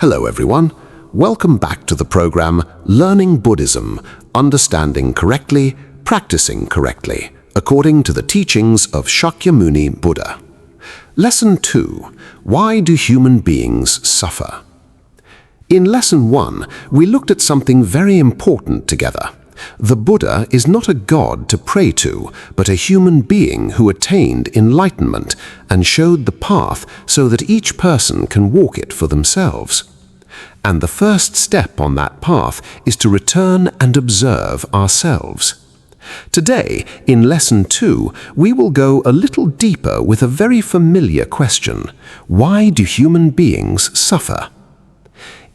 Hello everyone, welcome back to the program Learning Buddhism, Understanding Correctly, Practicing Correctly, according to the teachings of Shakyamuni Buddha. Lesson 2, Why do human beings suffer? In Lesson 1, we looked at something very important together. The Buddha is not a god to pray to, but a human being who attained enlightenment and showed the path so that each person can walk it for themselves. And the first step on that path is to return and observe ourselves. Today, in Lesson 2, we will go a little deeper with a very familiar question. Why do human beings suffer?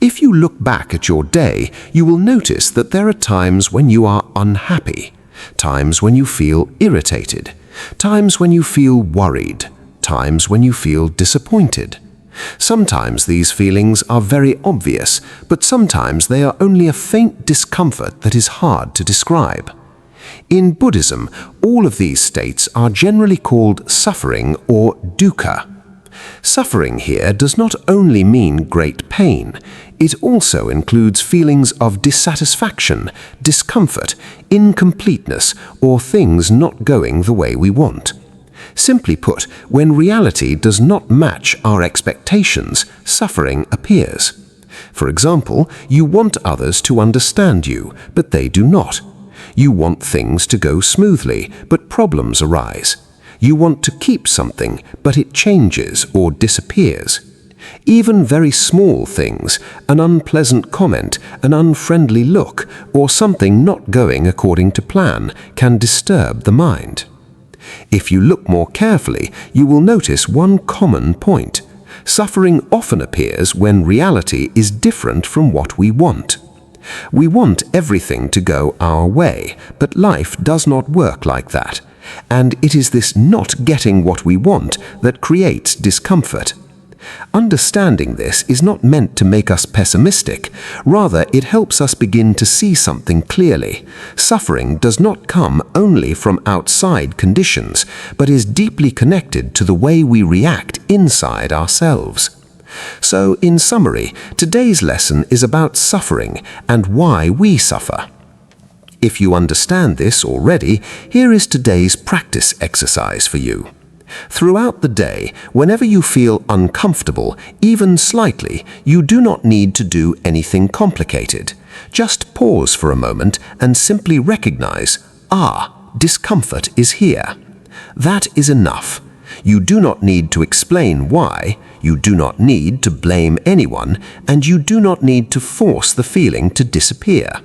If you look back at your day, you will notice that there are times when you are unhappy, times when you feel irritated, times when you feel worried, times when you feel disappointed. Sometimes these feelings are very obvious, but sometimes they are only a faint discomfort that is hard to describe. In Buddhism, all of these states are generally called suffering or dukkha. Suffering here does not only mean great pain, it also includes feelings of dissatisfaction, discomfort, incompleteness, or things not going the way we want. Simply put, when reality does not match our expectations, suffering appears. For example, you want others to understand you, but they do not. You want things to go smoothly, but problems arise. You want to keep something, but it changes or disappears. Even very small things, an unpleasant comment, an unfriendly look, or something not going according to plan, can disturb the mind. If you look more carefully, you will notice one common point. Suffering often appears when reality is different from what we want. We want everything to go our way, but life does not work like that. And it is this not getting what we want that creates discomfort. Understanding this is not meant to make us pessimistic. Rather, it helps us begin to see something clearly. Suffering does not come only from outside conditions, but is deeply connected to the way we react inside ourselves. So, in summary, today's lesson is about suffering and why we suffer. If you understand this already, here is today's practice exercise for you. Throughout the day, whenever you feel uncomfortable, even slightly, you do not need to do anything complicated. Just pause for a moment and simply recognize, discomfort is here. That is enough. You do not need to explain why, you do not need to blame anyone, and you do not need to force the feeling to disappear.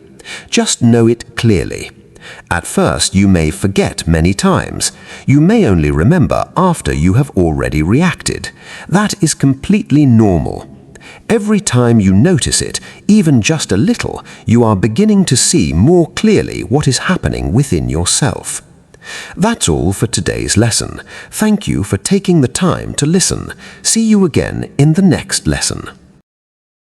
Just know it clearly. At first, you may forget many times. You may only remember after you have already reacted. That is completely normal. Every time you notice it, even just a little, you are beginning to see more clearly what is happening within yourself. That's all for today's lesson. Thank you for taking the time to listen. See you again in the next lesson.